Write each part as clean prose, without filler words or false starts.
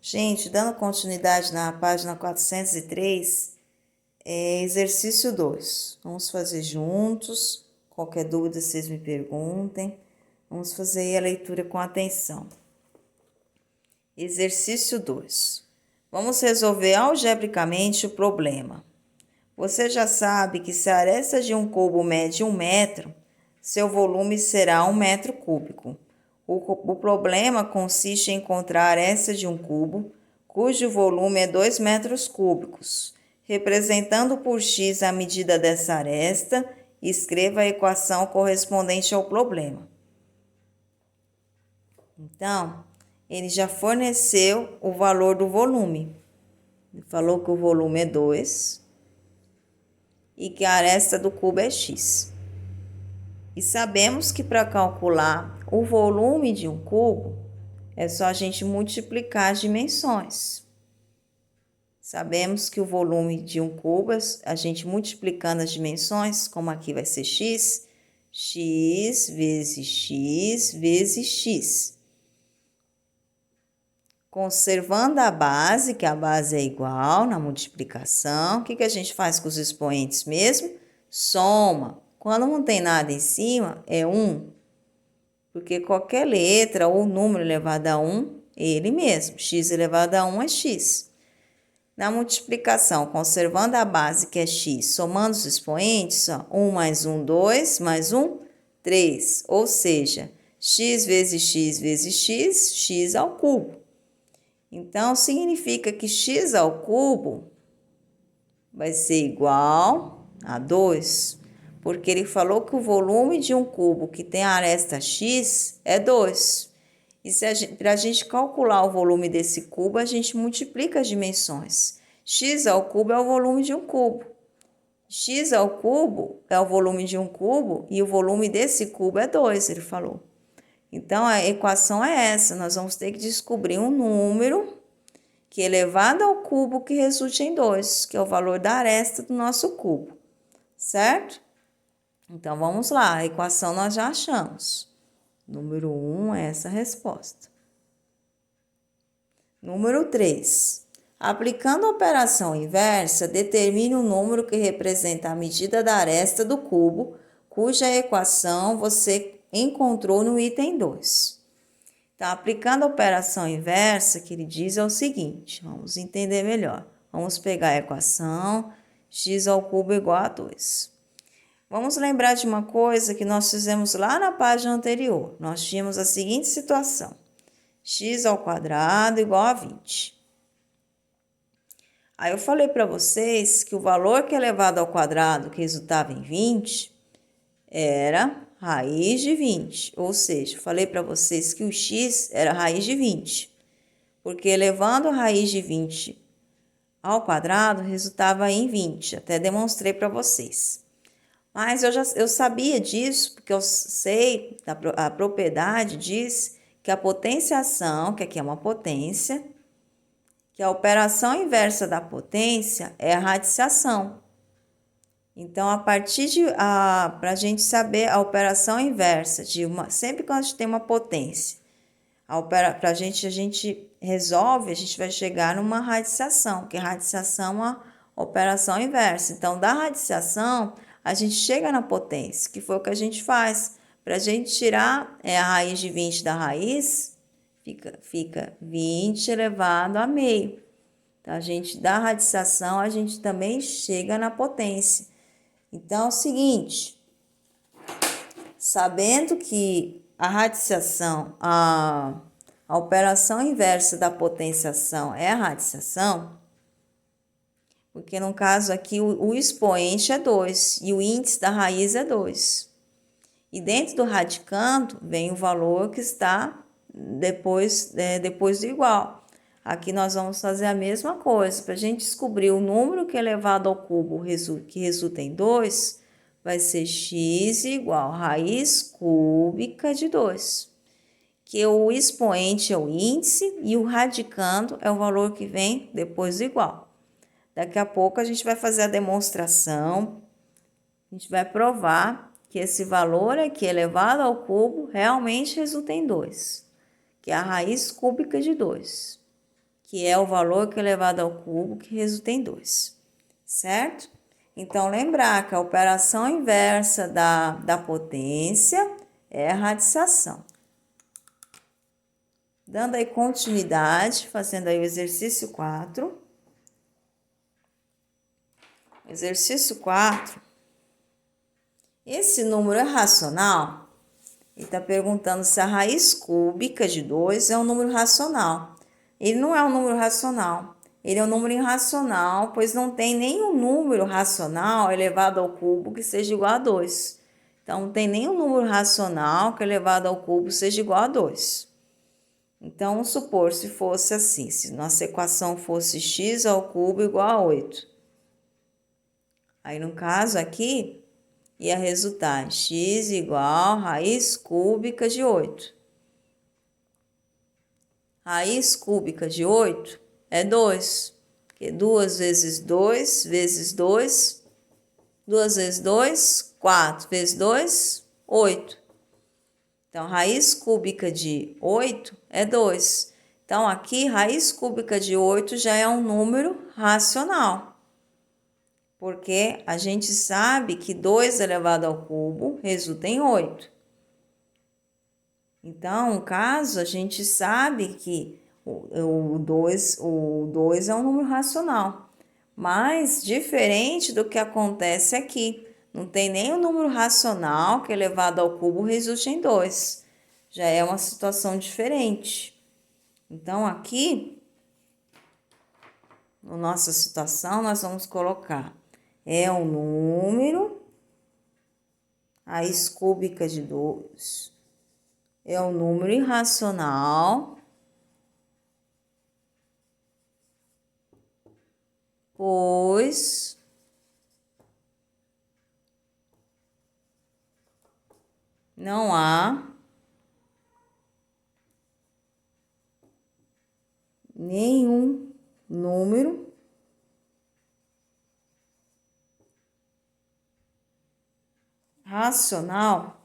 Gente, dando continuidade na página 403, exercício 2. Vamos fazer juntos. Qualquer dúvida, vocês me perguntem. Vamos fazer aí a leitura com atenção. Exercício 2. Vamos resolver algebricamente o problema. Você já sabe que se a aresta de um cubo mede 1 metro, seu volume será 1 metro cúbico. O problema consiste em encontrar a aresta de um cubo, cujo volume é 2 metros cúbicos. Representando por x a medida dessa aresta, escreva a equação correspondente ao problema. Então, ele já forneceu o valor do volume. Ele falou que o volume é 2 e que a aresta do cubo é x. E sabemos que para calcular o volume de um cubo, é só a gente multiplicar as dimensões. Sabemos que o volume de um cubo, a gente multiplicando as dimensões, como aqui vai ser x, x vezes x vezes x. Conservando a base, que a base é igual na multiplicação, o que a gente faz com os expoentes mesmo? Soma. Quando não tem nada em cima, é 1. Porque qualquer letra ou número elevado a 1, ele mesmo. X elevado a 1 é x. Na multiplicação, conservando a base, que é x, somando os expoentes, 1 mais 1, 2, mais 1, 3. Ou seja, x vezes x vezes x, x ao cubo. Então, significa que x ao cubo vai ser igual a 2. Porque ele falou que o volume de um cubo que tem a aresta x é 2. E para a gente calcular o volume desse cubo, a gente multiplica as dimensões. X ao cubo é o volume de um cubo. X ao cubo é o volume de um cubo e o volume desse cubo é 2, ele falou. Então, a equação é essa. Nós vamos ter que descobrir um número que é elevado ao cubo que resulte em 2, que é o valor da aresta do nosso cubo. Certo? Então, vamos lá, a equação nós já achamos. Número 1 é essa resposta. Número 3. Aplicando a operação inversa, determine o número que representa a medida da aresta do cubo, cuja equação você encontrou no item 2. Então, aplicando a operação inversa, que ele diz é o seguinte, vamos entender melhor. Vamos pegar a equação, x ao cubo igual a 2. Vamos lembrar de uma coisa que nós fizemos lá na página anterior. Nós tínhamos a seguinte situação. X ao quadrado igual a 20. Aí eu falei para vocês que o valor que é elevado ao quadrado, que resultava em 20, era raiz de 20. Ou seja, falei para vocês que o x era raiz de 20. Porque elevando a raiz de 20 ao quadrado, resultava em 20. Até demonstrei para vocês. Mas eu sabia disso, porque eu sei, a propriedade diz que a potenciação, que aqui é uma potência, que a operação inversa da potência é a radiciação. Então, a partir de, para a gente saber a operação inversa de uma, sempre que a gente tem uma potência, para a gente resolve, a gente vai chegar numa radiciação, que a radiciação é uma operação inversa. Então, da radiciação, a gente chega na potência, que foi o que a gente faz. Para a gente tirar a raiz de 20 da raiz, fica 20 elevado a meio. Então, a gente, da radiciação, a gente também chega na potência. Então, é o seguinte, sabendo que a radiciação, a operação inversa da potenciação é a radiciação, porque no caso aqui o expoente é 2 e o índice da raiz é 2. E dentro do radicando vem o valor que está depois do igual. Aqui nós vamos fazer a mesma coisa. Para a gente descobrir o número que é elevado ao cubo que resulta em 2, vai ser x igual a raiz cúbica de 2. Que o expoente é o índice e o radicando é o valor que vem depois do igual. Daqui a pouco a gente vai fazer a demonstração, a gente vai provar que esse valor aqui elevado ao cubo realmente resulta em 2, que é a raiz cúbica de 2, que é o valor que é elevado ao cubo, que resulta em 2, certo? Então, lembrar que a operação inversa da potência é a radiciação. Dando aí continuidade, fazendo aí o exercício 4. Exercício 4. Esse número é racional? Ele está perguntando se a raiz cúbica de 2 é um número racional. Ele não é um número racional. Ele é um número irracional, pois não tem nenhum número racional elevado ao cubo que seja igual a 2. Então, não tem nenhum número racional que elevado ao cubo seja igual a 2. Então, vamos supor, se fosse assim, se nossa equação fosse x ao cubo igual a 8. Aí, no caso aqui, ia resultar x igual a raiz cúbica de 8. Raiz cúbica de 8 é 2, porque 2 vezes 2 vezes 2, 2 vezes 2, 4 vezes 2, 8. Então, raiz cúbica de 8 é 2. Então, aqui, raiz cúbica de 8 já é um número racional, porque a gente sabe que 2 elevado ao cubo resulta em 8. Então, no caso, a gente sabe que o 2 é um número racional, mas diferente do que acontece aqui. Não tem nenhum número racional que elevado ao cubo resulte em 2. Já é uma situação diferente. Então, aqui, na nossa situação, nós vamos colocar é um número, raiz cúbica de 2 é um número irracional, pois não há nenhum número racional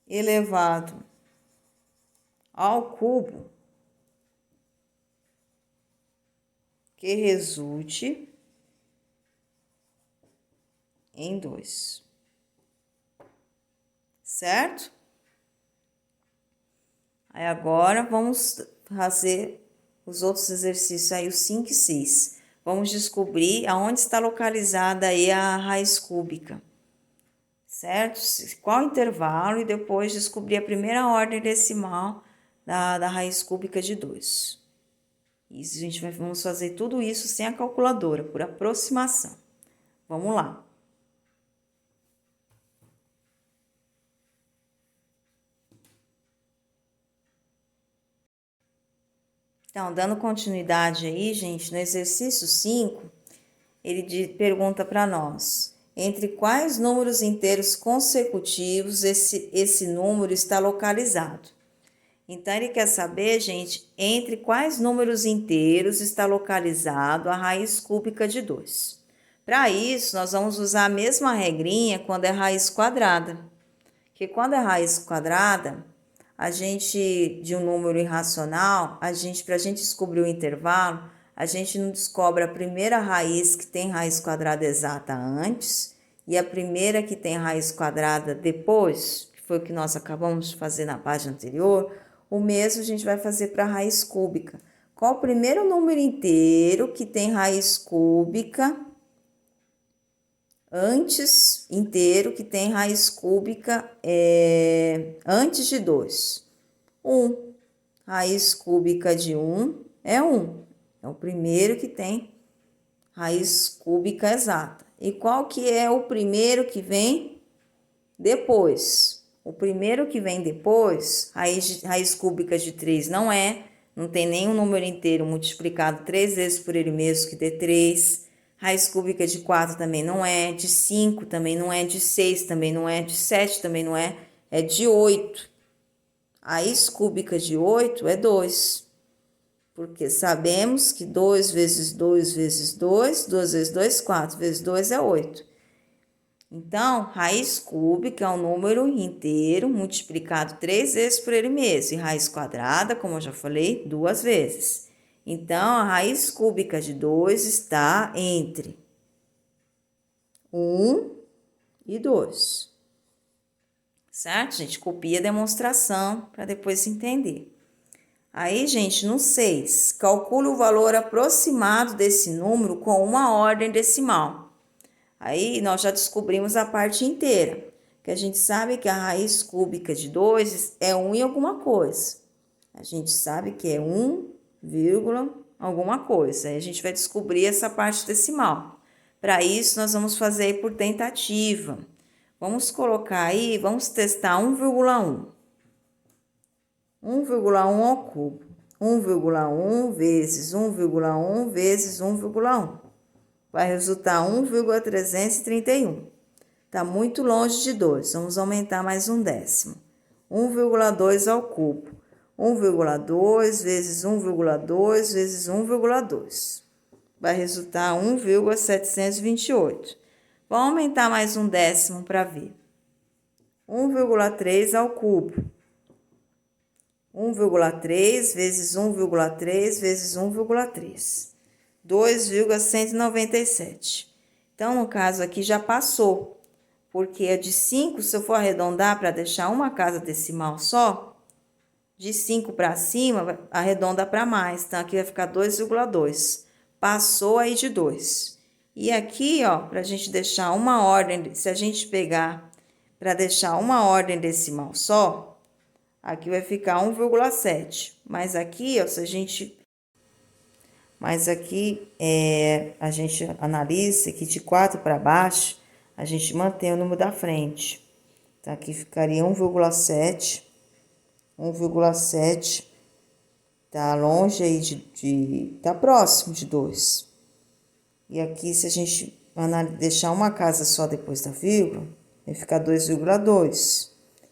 elevado ao cubo que resulte em 2. Certo? Aí agora vamos fazer os outros exercícios aí, os 5 e 6. Vamos descobrir aonde está localizada aí a raiz cúbica. Certo? Qual intervalo e depois descobrir a primeira ordem decimal da raiz cúbica de 2. Isso, a gente vamos fazer tudo isso sem a calculadora, por aproximação. Vamos lá. Então, dando continuidade aí, gente, no exercício 5, ele pergunta para nós: entre quais números inteiros consecutivos esse número está localizado? Então, ele quer saber, gente, entre quais números inteiros está localizado a raiz cúbica de 2. Para isso, nós vamos usar a mesma regrinha quando é raiz quadrada. Que quando é raiz quadrada, a gente, de um número irracional, para a gente descobrir o intervalo, a gente não descobre a primeira raiz que tem raiz quadrada exata antes e a primeira que tem raiz quadrada depois, que foi o que nós acabamos de fazer na página anterior. O mesmo a gente vai fazer para a raiz cúbica. Qual o primeiro número inteiro que tem raiz cúbica antes, inteiro, que tem raiz cúbica antes de 2? 1. Raiz cúbica de 1 é 1. É o primeiro que tem raiz cúbica exata. E qual que é o primeiro que vem depois? O primeiro que vem depois, raiz cúbica de 3 não tem nenhum número inteiro multiplicado 3 vezes por ele mesmo que dê 3. Raiz cúbica de 4 também não é, de 5 também não é, de 6 também não é, de 7 também não é, é de 8. Raiz cúbica de 8 é 2. Porque sabemos que 2 vezes 2 vezes 2, 2 vezes 2, 4 vezes 2 é 8. Então, raiz cúbica é um número inteiro multiplicado 3 vezes por ele mesmo. E raiz quadrada, como eu já falei, 2 vezes. Então, a raiz cúbica de 2 está entre 1 e 2. Certo, gente? Copia a demonstração para depois entender. Aí, gente, no 6, calcule o valor aproximado desse número com uma ordem decimal. Aí, nós já descobrimos a parte inteira, que a gente sabe que a raiz cúbica de 2 é 1 e alguma coisa. A gente sabe que é 1, alguma coisa. Aí a gente vai descobrir essa parte decimal. Para isso, nós vamos fazer por tentativa. Vamos colocar aí, vamos testar 1,1. 1,1 ao cubo. 1,1 vezes 1,1 vezes 1,1. Vai resultar 1,331. Está muito longe de 2. Vamos aumentar mais um décimo. 1,2 ao cubo. 1,2 vezes 1,2 vezes 1,2. Vai resultar 1,728. Vamos aumentar mais um décimo para ver. 1,3 ao cubo. 1,3 vezes 1,3 vezes 1,3. 2,197. Então, no caso aqui já passou, porque é de 5, se eu for arredondar para deixar uma casa decimal só, de 5 para cima, arredonda para mais. Então, aqui vai ficar 2,2. Passou aí de 2. E aqui, ó, para a gente deixar uma ordem, se a gente pegar para deixar uma ordem decimal só, aqui vai ficar 1,7. Mas aqui, ó, se a gente... Mas aqui, a gente analisa que de 4 para baixo, a gente mantém o número da frente. Então, aqui ficaria 1,7. 1,7 tá longe aí tá próximo de 2. E aqui, se a gente deixar uma casa só depois da vírgula, vai ficar 2,2.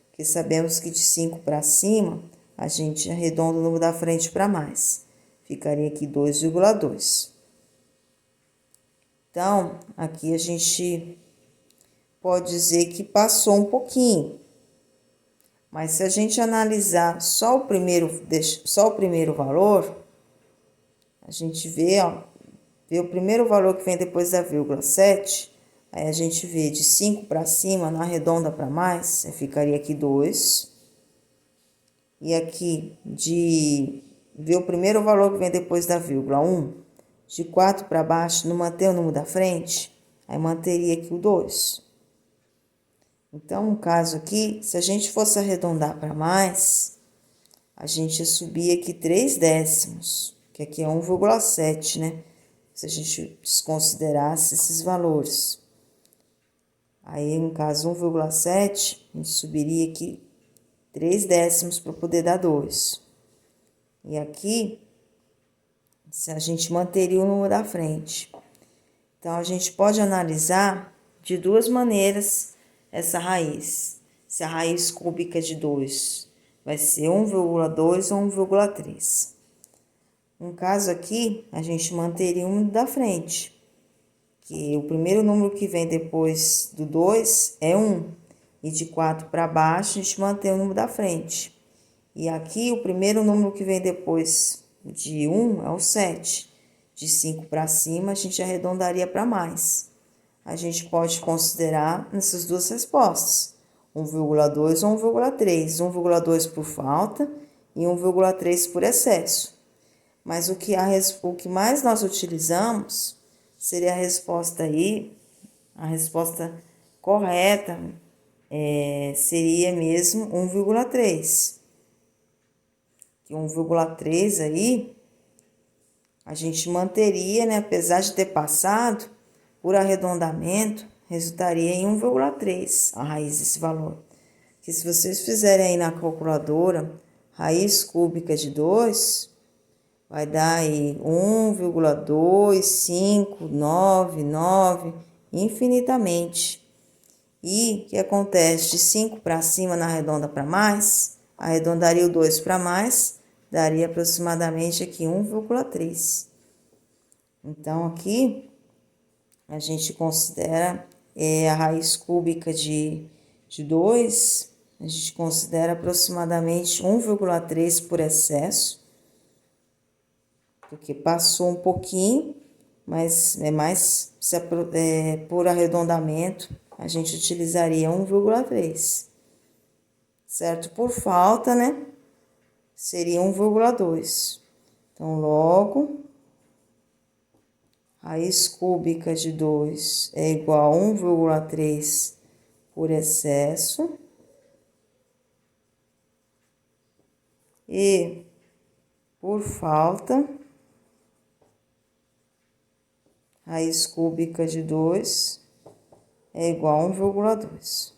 Porque sabemos que de 5 para cima, a gente arredonda o número da frente para mais. Ficaria aqui 2,2. Então, aqui a gente pode dizer que passou um pouquinho. Mas se a gente analisar só o primeiro valor, a gente vê, ó, vê o primeiro valor que vem depois da vírgula 7, aí a gente vê de 5 para cima, na redonda para mais, ficaria aqui 2. E aqui, vê o primeiro valor que vem depois da vírgula 1, de 4 para baixo, não mantém o número da frente, aí manteria aqui o 2. Então, no caso aqui, se a gente fosse arredondar para mais, a gente ia subir aqui 3 décimos, que aqui é 1,7, né? Se a gente desconsiderasse esses valores. Aí, no caso, 1,7, a gente subiria aqui 3 décimos para poder dar 2. E aqui, se a gente manteria o número da frente. Então, a gente pode analisar de duas maneiras essa raiz. Se a raiz cúbica de 2 vai ser 1,2 ou 1,3. No caso aqui, a gente manteria o número da frente, que o primeiro número que vem depois do 2 é 1, e de 4 para baixo a gente mantém o número da frente. E aqui o primeiro número que vem depois de 1 é o 7. De 5 para cima a gente arredondaria para mais. A gente pode considerar nessas duas respostas, 1,2 ou 1,3. 1,2 por falta e 1,3 por excesso. Mas o que mais nós utilizamos seria a resposta aí, a resposta correta seria mesmo 1,3. Que 1,3 aí, a gente manteria, né, apesar de ter passado, por arredondamento, resultaria em 1,3 a raiz desse valor. Que se vocês fizerem aí na calculadora, raiz cúbica de 2, vai dar aí 1,2599 infinitamente. E o que acontece? De 5 para cima na redonda para mais, arredondaria o 2 para mais, daria aproximadamente aqui 1,3. Então, aqui, a gente considera a raiz cúbica de 2, a gente considera aproximadamente 1,3 por excesso, porque passou um pouquinho, mas é mais, por arredondamento, a gente utilizaria 1,3, certo? Por falta, né, seria 1,2. Então, logo, raiz cúbica de 2 é igual a 1,3 por excesso. E, por falta, raiz cúbica de 2 é igual a 1,2.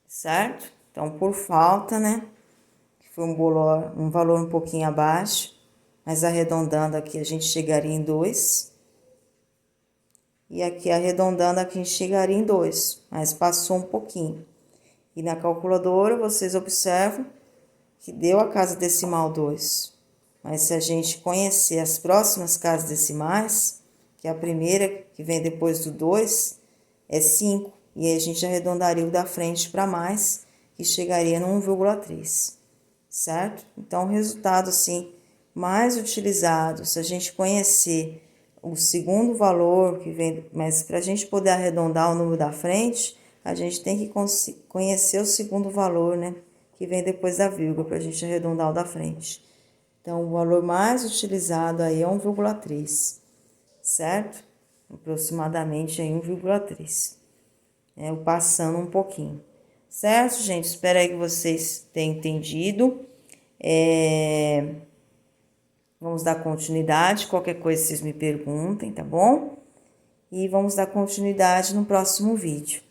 Certo? Então, por falta, né, que foi um valor um pouquinho abaixo, mas arredondando aqui a gente chegaria em 2. E aqui arredondando aqui a gente chegaria em 2, mas passou um pouquinho. E na calculadora vocês observam que deu a casa decimal 2. Mas se a gente conhecer as próximas casas decimais, que a primeira que vem depois do 2 é 5, e aí a gente arredondaria o da frente para mais, que chegaria no 1,3, certo? Então, o resultado, assim, mais utilizado, se a gente conhecer o segundo valor que vem, mas para a gente poder arredondar o número da frente, a gente tem que conhecer o segundo valor, né, que vem depois da vírgula, para a gente arredondar o da frente. Então, o valor mais utilizado aí é 1,3, certo? Aproximadamente aí 1,3. O passando um pouquinho. Certo, gente? Espero aí que vocês tenham entendido. Vamos dar continuidade. Qualquer coisa vocês me perguntem, tá bom? E vamos dar continuidade no próximo vídeo.